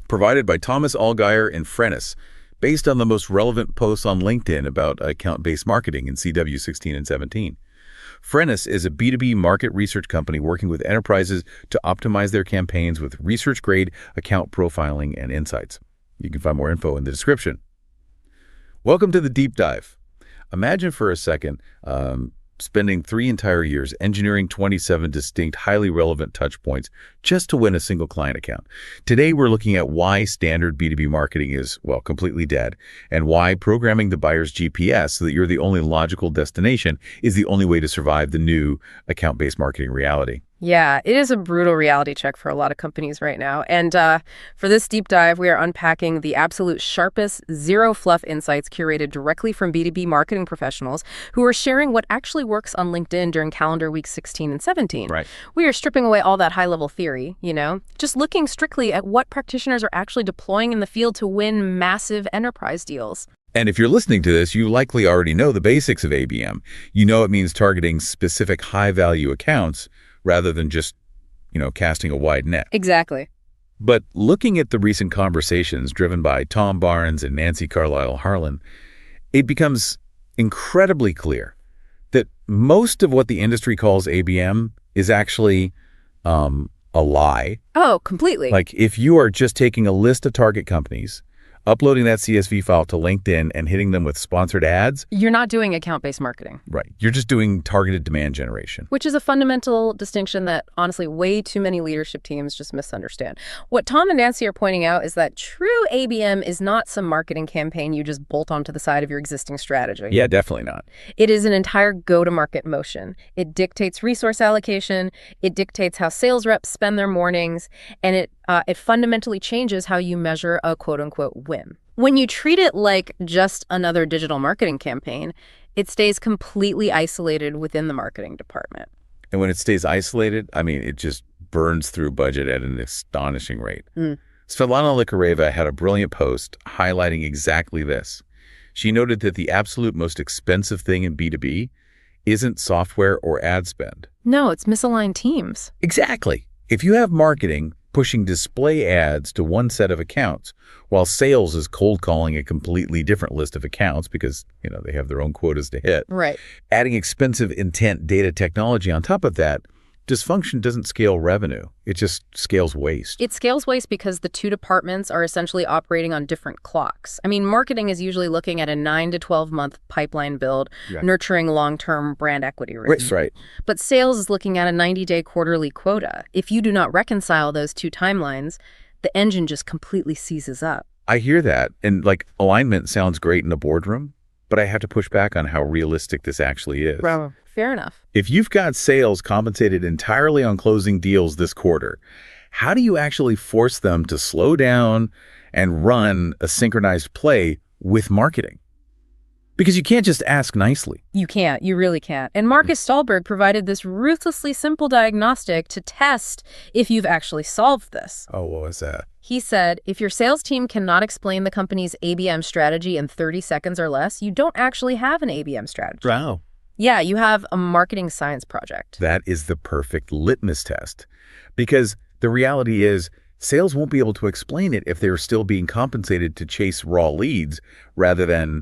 provided by Thomas Allgaier and Frennis, based on the most relevant posts on LinkedIn about account-based marketing in CW 16 and 17. Frennis is a B2B market research company working with enterprises to optimize their campaigns with research-grade account profiling and insights. You can find more info in the description. Welcome to the deep dive. Imagine for a second spending 3 entire years engineering 27 distinct, highly relevant touch points just to win a single client account. Today, we're looking at why standard B2B marketing is, well, completely dead, and why programming the buyer's GPS so that you're the only logical destination is the only way to survive the new account-based marketing reality. Yeah, it is a brutal reality check for a lot of companies right now. And for this deep dive, we are unpacking the absolute sharpest, zero-fluff insights curated directly from B2B marketing professionals who are sharing what actually works on LinkedIn during calendar weeks 16 and 17. Right. We are stripping away all that high-level theory, just looking strictly at what practitioners are actually deploying in the field to win massive enterprise deals. And if you're listening to this, you likely already know the basics of ABM. You know it means targeting specific high-value accounts rather than just, casting a wide net. Exactly. But looking at the recent conversations driven by Tom Barnes and Nancy Carlisle Harlan, it becomes incredibly clear that most of what the industry calls ABM is actually a lie. Oh, completely. Like if you are just taking a list of target companies, uploading that CSV file to LinkedIn and hitting them with sponsored ads. You're not doing account-based marketing. Right. You're just doing targeted demand generation. Which is a fundamental distinction that, honestly, way too many leadership teams just misunderstand. What Tom and Nancy are pointing out is that true ABM is not some marketing campaign you just bolt onto the side of your existing strategy. Yeah, definitely not. It is an entire go-to-market motion. It dictates resource allocation, it dictates how sales reps spend their mornings, and it fundamentally changes how you measure a quote-unquote win. When you treat it like just another digital marketing campaign, it stays completely isolated within the marketing department. And when it stays isolated, it just burns through budget at an astonishing rate. Svetlana Likareva had a brilliant post highlighting exactly this. She noted that the absolute most expensive thing in B2B isn't software or ad spend. No, it's misaligned teams. Exactly. If you have marketing pushing display ads to one set of accounts, while sales is cold calling a completely different list of accounts because, they have their own quotas to hit. Right. Adding expensive intent data technology on top of that, dysfunction doesn't scale revenue. It just scales waste. It scales waste because the two departments are essentially operating on different clocks. Marketing is usually looking at a 9 to 12-month pipeline build, nurturing long-term brand equity rates. Right. But sales is looking at a 90-day quarterly quota. If you do not reconcile those two timelines, the engine just completely seizes up. I hear that. And alignment sounds great in a boardroom, but I have to push back on how realistic this actually is. Bravo. Fair enough. If you've got sales compensated entirely on closing deals this quarter, how do you actually force them to slow down and run a synchronized play with marketing? Because you can't just ask nicely. You can't. You really can't. And Marcus Stolberg provided this ruthlessly simple diagnostic to test if you've actually solved this. Oh, what was that? He said, if your sales team cannot explain the company's ABM strategy in 30 seconds or less, you don't actually have an ABM strategy. Wow. Yeah, you have a marketing science project. That is the perfect litmus test. Because the reality is, sales won't be able to explain it if they're still being compensated to chase raw leads rather than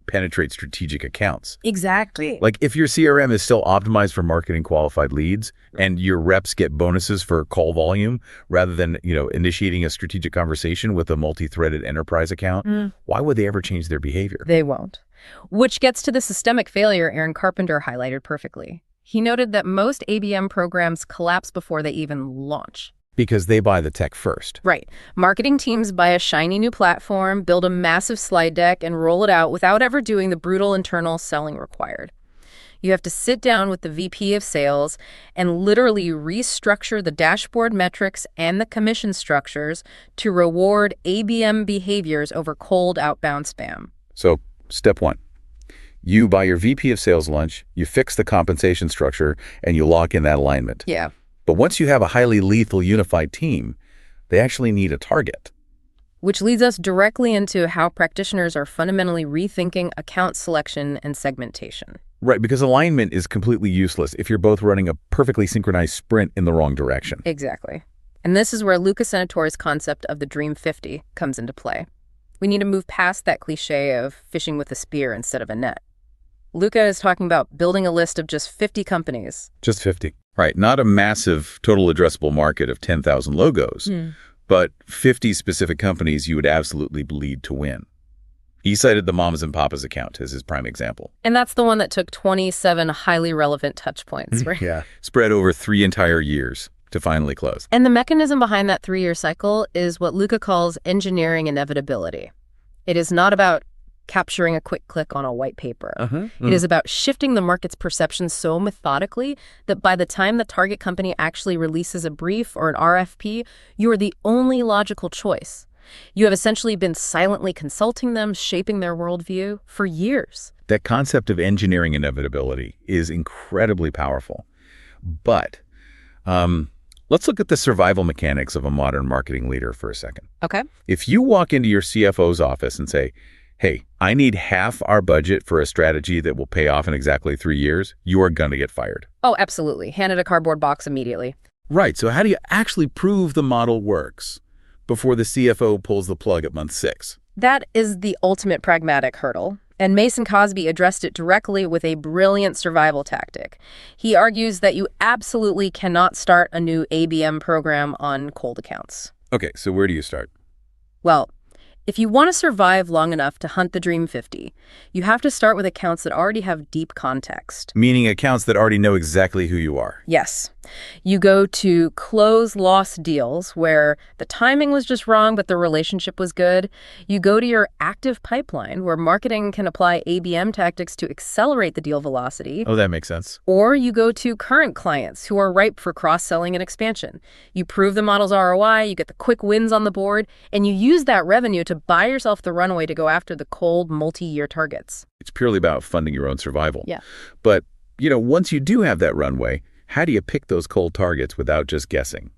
penetrate strategic accounts. Exactly. Like if your CRM is still optimized for marketing qualified leads and your reps get bonuses for call volume rather than, initiating a strategic conversation with a multi-threaded enterprise account, why would they ever change their behavior? They won't. Which gets to the systemic failure Aaron Carpenter highlighted perfectly. He noted that most ABM programs collapse before they even launch. Because they buy the tech first. Right. Marketing teams buy a shiny new platform, build a massive slide deck, and roll it out without ever doing the brutal internal selling required. You have to sit down with the VP of sales and literally restructure the dashboard metrics and the commission structures to reward ABM behaviors over cold outbound spam. So, step 1. You buy your VP of sales lunch, you fix the compensation structure, and you lock in that alignment. Yeah. But once you have a highly lethal unified team, they actually need a target. Which leads us directly into how practitioners are fundamentally rethinking account selection and segmentation. Right, because alignment is completely useless if you're both running a perfectly synchronized sprint in the wrong direction. Exactly. And this is where Luca Senatore's concept of the Dream 50 comes into play. We need to move past that cliche of fishing with a spear instead of a net. Luca is talking about building a list of just 50 companies. Just 50. Right, not a massive total addressable market of 10,000 logos, but 50 specific companies you would absolutely bleed to win. He cited the Mamas and Papas account as his prime example. And that's the one that took 27 highly relevant touch points, right? Yeah. Spread over 3 entire years to finally close. And the mechanism behind that 3-year cycle is what Luca calls engineering inevitability. It is not about capturing a quick click on a white paper. It is about shifting the market's perception so methodically that by the time the target company actually releases a brief or an RFP, you are the only logical choice. You have essentially been silently consulting them, shaping their worldview for years. That concept of engineering inevitability is incredibly powerful. But let's look at the survival mechanics of a modern marketing leader for a second. Okay. If you walk into your CFO's office and say, hey, I need half our budget for a strategy that will pay off in exactly 3 years, you are going to get fired. Oh, absolutely. Handed a cardboard box immediately. Right. So how do you actually prove the model works before the CFO pulls the plug at month 6? That is the ultimate pragmatic hurdle. And Mason Cosby addressed it directly with a brilliant survival tactic. He argues that you absolutely cannot start a new ABM program on cold accounts. Okay, so where do you start? Well, if you want to survive long enough to hunt the Dream 50, you have to start with accounts that already have deep context. Meaning accounts that already know exactly who you are. Yes. You go to close lost deals where the timing was just wrong, but the relationship was good. You go to your active pipeline where marketing can apply ABM tactics to accelerate the deal velocity. Oh, that makes sense. Or you go to current clients who are ripe for cross-selling and expansion. You prove the model's ROI, you get the quick wins on the board, and you use that revenue to buy yourself the runway to go after the cold multi-year targets. It's purely about funding your own survival. Yeah. But, once you do have that runway, how do you pick those cold targets without just guessing?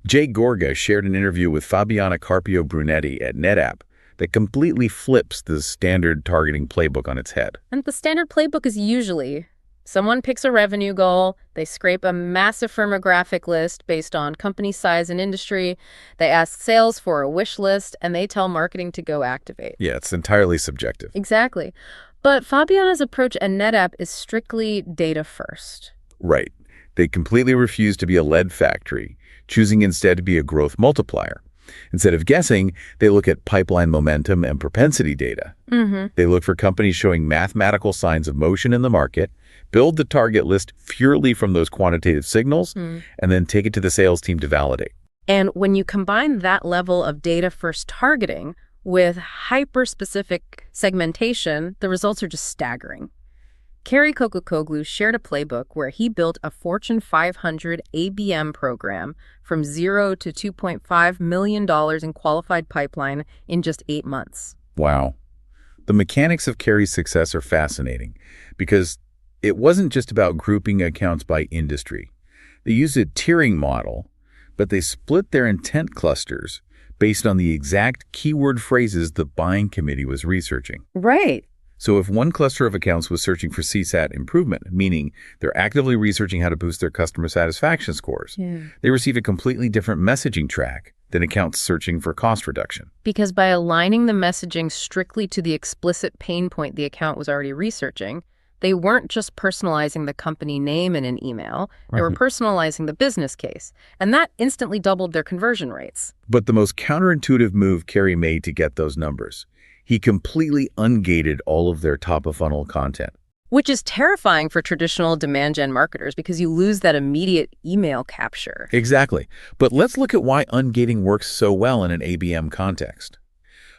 Jay Gorga shared an interview with Fabiana Carpio Brunetti at NetApp that completely flips the standard targeting playbook on its head. And the standard playbook is usually someone picks a revenue goal, they scrape a massive firmographic list based on company size and industry, they ask sales for a wish list, and they tell marketing to go activate. Yeah, it's entirely subjective. Exactly. But Fabiana's approach at NetApp is strictly data first. Right. They completely refuse to be a lead factory, choosing instead to be a growth multiplier. Instead of guessing, they look at pipeline momentum and propensity data. They look for companies showing mathematical signs of motion in the market, build the target list purely from those quantitative signals, and then take it to the sales team to validate. And when you combine that level of data-first targeting with hyper-specific segmentation, the results are just staggering. Kerry Kokokoglu shared a playbook where he built a Fortune 500 ABM program from $0 to $2.5 million in qualified pipeline in just 8 months. Wow. The mechanics of Kerry's success are fascinating because it wasn't just about grouping accounts by industry. They used a tiering model, but they split their intent clusters based on the exact keyword phrases the buying committee was researching. Right. So if one cluster of accounts was searching for CSAT improvement, meaning they're actively researching how to boost their customer satisfaction scores, they receive a completely different messaging track than accounts searching for cost reduction. Because by aligning the messaging strictly to the explicit pain point the account was already researching, they weren't just personalizing the company name in an email, they were personalizing the business case, and that instantly doubled their conversion rates. But the most counterintuitive move Kerry made to get those numbers, he completely ungated all of their top-of-funnel content. Which is terrifying for traditional demand gen marketers because you lose that immediate email capture. Exactly. But let's look at why ungating works so well in an ABM context.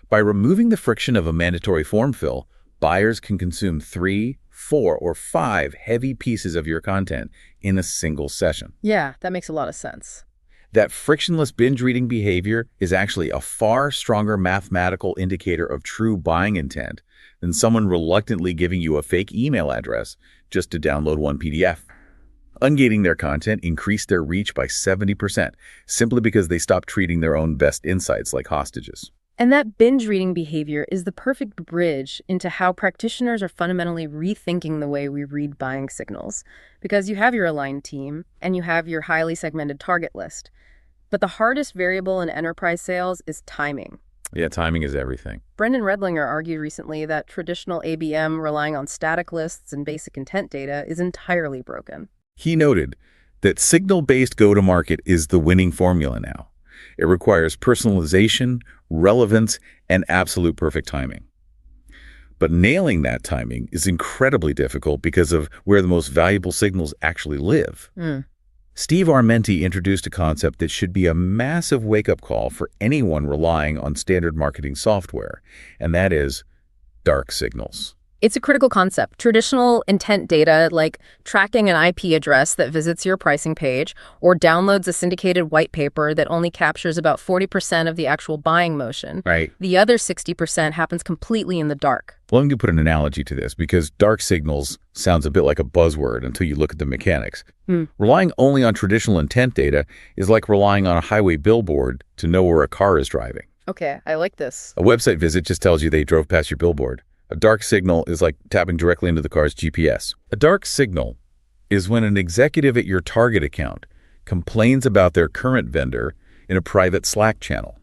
By removing the friction of a mandatory form fill, buyers can consume 3, 4, or 5 heavy pieces of your content in a single session. Yeah, that makes a lot of sense. That frictionless binge reading behavior is actually a far stronger mathematical indicator of true buying intent than someone reluctantly giving you a fake email address just to download one PDF. Ungating their content increased their reach by 70%, simply because they stopped treating their own best insights like hostages. And that binge reading behavior is the perfect bridge into how practitioners are fundamentally rethinking the way we read buying signals. Because you have your aligned team and you have your highly segmented target list. But the hardest variable in enterprise sales is timing. Yeah, timing is everything. Brendan Redlinger argued recently that traditional ABM relying on static lists and basic intent data is entirely broken. He noted that signal-based go-to-market is the winning formula now. It requires personalization, relevance, and absolute perfect timing. But nailing that timing is incredibly difficult because of where the most valuable signals actually live. Steve Armenti introduced a concept that should be a massive wake-up call for anyone relying on standard marketing software, and that is dark signals. It's a critical concept. Traditional intent data, like tracking an IP address that visits your pricing page or downloads a syndicated white paper that only captures about 40% of the actual buying motion. Right. The other 60% happens completely in the dark. Well, I'm going to put an analogy to this because dark signals sounds a bit like a buzzword until you look at the mechanics. Relying only on traditional intent data is like relying on a highway billboard to know where a car is driving. Okay, I like this. A website visit just tells you they drove past your billboard. A dark signal is like tapping directly into the car's GPS. A dark signal is when an executive at your target account complains about their current vendor in a private Slack channel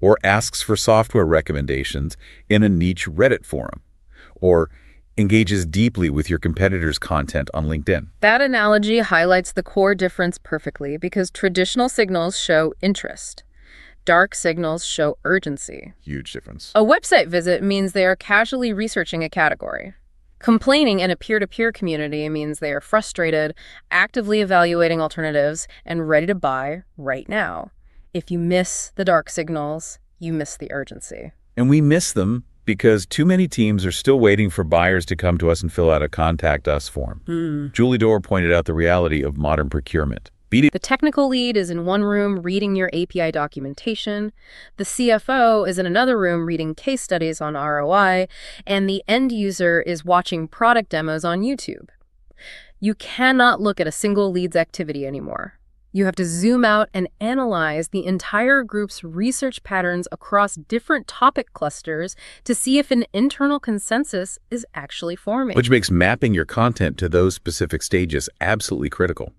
or asks for software recommendations in a niche Reddit forum or engages deeply with your competitor's content on LinkedIn. That analogy highlights the core difference perfectly because traditional signals show interest. Dark signals show urgency. Huge difference. A website visit means they are casually researching a category. Complaining in a peer-to-peer community means they are frustrated, actively evaluating alternatives, and ready to buy right now. If you miss the dark signals, you miss the urgency. And we miss them because too many teams are still waiting for buyers to come to us and fill out a contact us form. Julie Dorr pointed out the reality of modern procurement. The technical lead is in one room reading your API documentation, the CFO is in another room reading case studies on ROI, and the end user is watching product demos on YouTube. You cannot look at a single lead's activity anymore. You have to zoom out and analyze the entire group's research patterns across different topic clusters to see if an internal consensus is actually forming. Which makes mapping your content to those specific stages absolutely critical.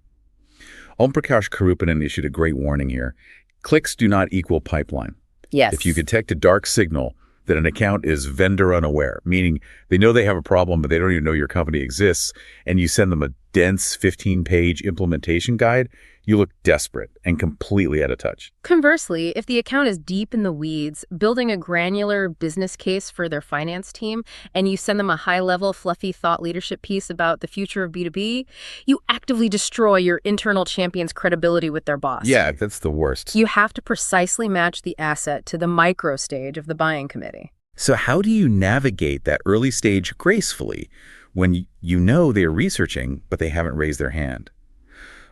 Om Prakash Karupanan issued a great warning here. Clicks do not equal pipeline. Yes. If you detect a dark signal that an account is vendor unaware, meaning they know they have a problem, but they don't even know your company exists, and you send them a dense 15-page implementation guide, you look desperate and completely out of touch. Conversely, if the account is deep in the weeds, building a granular business case for their finance team, and you send them a high-level, fluffy thought leadership piece about the future of B2B, you actively destroy your internal champion's credibility with their boss. Yeah, that's the worst. You have to precisely match the asset to the micro stage of the buying committee. So how do you navigate that early stage gracefully when you know they're researching, but they haven't raised their hand?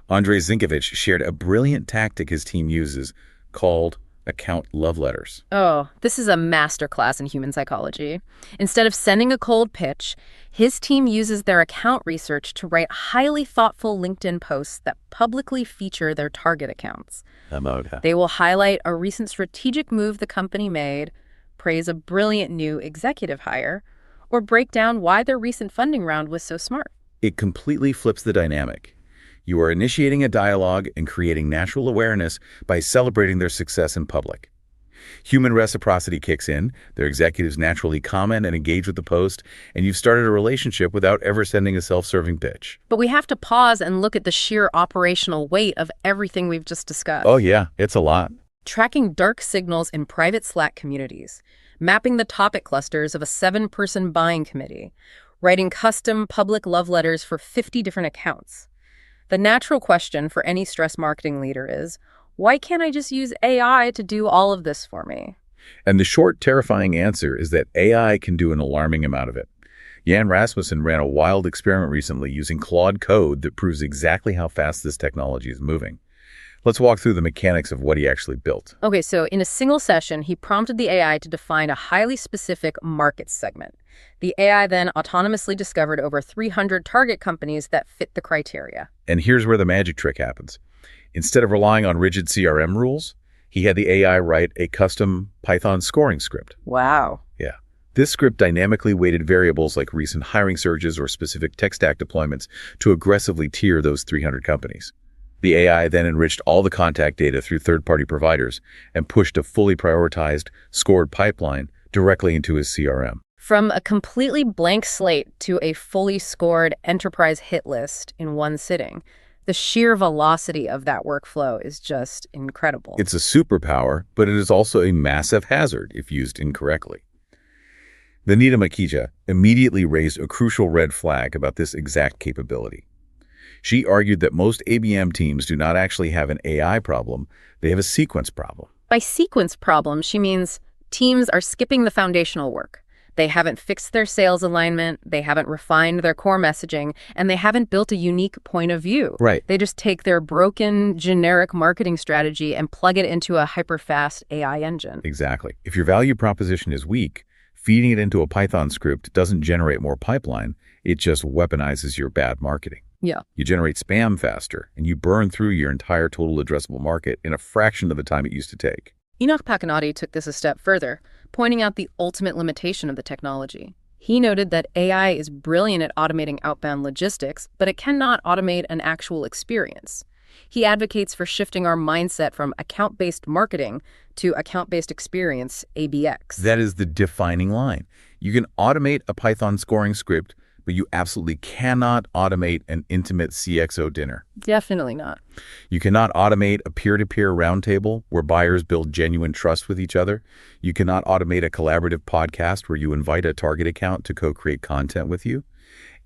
Andrei Zinkovich shared a brilliant tactic his team uses called account love letters. Oh, this is a masterclass in human psychology. Instead of sending a cold pitch, his team uses their account research to write highly thoughtful LinkedIn posts that publicly feature their target accounts. They will highlight a recent strategic move the company made, praise a brilliant new executive hire, or break down why their recent funding round was so smart. It completely flips the dynamic. You are initiating a dialogue and creating natural awareness by celebrating their success in public. Human reciprocity kicks in, their executives naturally comment and engage with the post, and you've started a relationship without ever sending a self-serving pitch. But we have to pause and look at the sheer operational weight of everything we've just discussed. Oh yeah, it's a lot. Tracking dark signals in private Slack communities, mapping the topic clusters of a 7-person buying committee, writing custom public love letters for 50 different accounts. The natural question for any stress marketing leader is, why can't I just use AI to do all of this for me? And the short, terrifying answer is that AI can do an alarming amount of it. Jan Rasmussen ran a wild experiment recently using Claude Code that proves exactly how fast this technology is moving. Let's walk through the mechanics of what he actually built. Okay, so in a single session, he prompted the AI to define a highly specific market segment. The AI then autonomously discovered over 300 target companies that fit the criteria. And here's where the magic trick happens. Instead of relying on rigid CRM rules, he had the AI write a custom Python scoring script. Wow. Yeah. This script dynamically weighted variables like recent hiring surges or specific tech stack deployments to aggressively tier those 300 companies. The AI then enriched all the contact data through third-party providers and pushed a fully prioritized, scored pipeline directly into his CRM. From a completely blank slate to a fully scored enterprise hit list in one sitting, the sheer velocity of that workflow is just incredible. It's a superpower, but it is also a massive hazard if used incorrectly. Vanita Makija immediately raised a crucial red flag about this exact capability. She argued that most ABM teams do not actually have an AI problem, they have a sequence problem. By sequence problem, she means teams are skipping the foundational work. They haven't fixed their sales alignment, they haven't refined their core messaging, and they haven't built a unique point of view. Right. They just take their broken, generic marketing strategy and plug it into a hyper-fast AI engine. Exactly. If your value proposition is weak, feeding it into a Python script doesn't generate more pipeline, it just weaponizes your bad marketing. Yeah. You generate spam faster, and you burn through your entire total addressable market in a fraction of the time it used to take. Enoch Pakinati took this a step further, pointing out the ultimate limitation of the technology. He noted that AI is brilliant at automating outbound logistics, but it cannot automate an actual experience. He advocates for shifting our mindset from account-based marketing to account-based experience, ABX. That is the defining line. You can automate a Python scoring script, but you absolutely cannot automate an intimate CXO dinner. Definitely not. You cannot automate a peer-to-peer roundtable where buyers build genuine trust with each other. You cannot automate a collaborative podcast where you invite a target account to co-create content with you.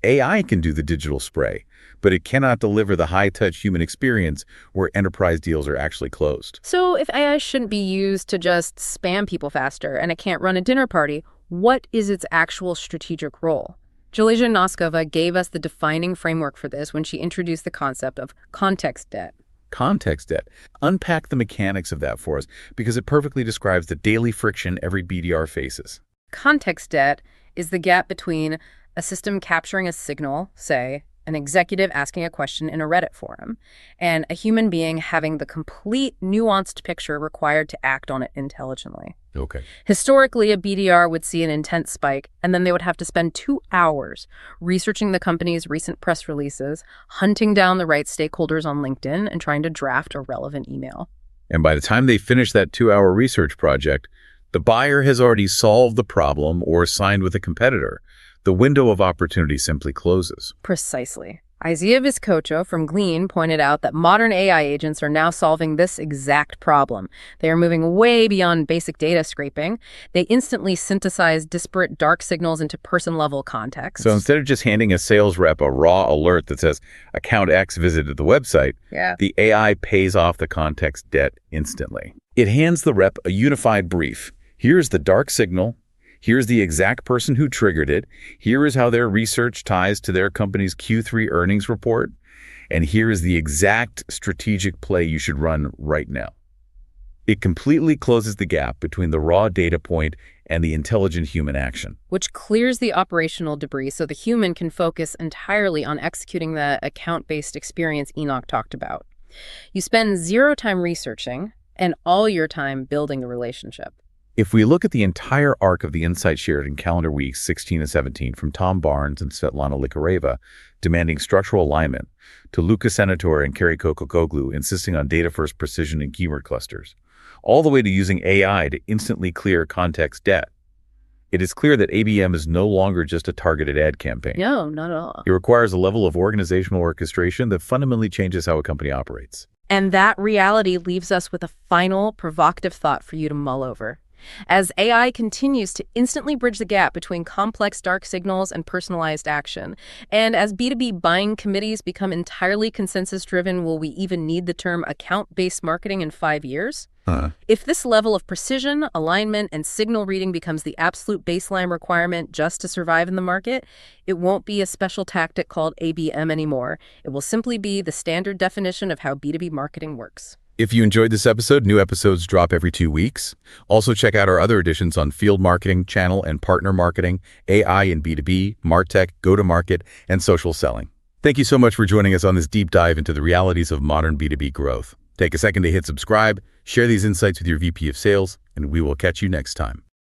AI can do the digital spray, but it cannot deliver the high-touch human experience where enterprise deals are actually closed. So if AI shouldn't be used to just spam people faster and it can't run a dinner party, what is its actual strategic role? Julija Noskova gave us the defining framework for this when she introduced the concept of context debt. Context debt. Unpack the mechanics of that for us, because it perfectly describes the daily friction every BDR faces. Context debt is the gap between a system capturing a signal, say, an executive asking a question in a Reddit forum, and a human being having the complete nuanced picture required to act on it intelligently. Okay. Historically, a BDR would see an intent spike, and then they would have to spend 2 hours researching the company's recent press releases, hunting down the right stakeholders on LinkedIn, and trying to draft a relevant email. And by the time they finish that 2-hour research project, the buyer has already solved the problem or signed with a competitor. The window of opportunity simply closes. Precisely. Isaiah Vizcocho from Glean pointed out that modern AI agents are now solving this exact problem. They are moving way beyond basic data scraping. They instantly synthesize disparate dark signals into person-level context. So instead of just handing a sales rep a raw alert that says, account X visited the website, the AI pays off the context debt instantly. It hands the rep a unified brief. Here's the dark signal. Here's the exact person who triggered it. Here is how their research ties to their company's Q3 earnings report. And here is the exact strategic play you should run right now. It completely closes the gap between the raw data point and the intelligent human action. Which clears the operational debris so the human can focus entirely on executing the account-based experience Enoch talked about. You spend 0 time researching and all your time building the relationship. If we look at the entire arc of the insight shared in calendar weeks 16 and 17 from Tom Barnes and Svetlana Likareva demanding structural alignment to Luca Senatore and Kerry Kokokoglu insisting on data-first precision and keyword clusters, all the way to using AI to instantly clear context debt, it is clear that ABM is no longer just a targeted ad campaign. No, not at all. It requires a level of organizational orchestration that fundamentally changes how a company operates. And that reality leaves us with a final provocative thought for you to mull over. As AI continues to instantly bridge the gap between complex dark signals and personalized action, and as B2B buying committees become entirely consensus-driven, will we even need the term account-based marketing in 5 years? If this level of precision, alignment, and signal reading becomes the absolute baseline requirement just to survive in the market, it won't be a special tactic called ABM anymore. It will simply be the standard definition of how B2B marketing works. If you enjoyed this episode, new episodes drop every 2 weeks. Also check out our other editions on field marketing, channel and partner marketing, AI and B2B, MarTech, go-to-market, and social selling. Thank you so much for joining us on this deep dive into the realities of modern B2B growth. Take a second to hit subscribe, share these insights with your VP of Sales, and we will catch you next time.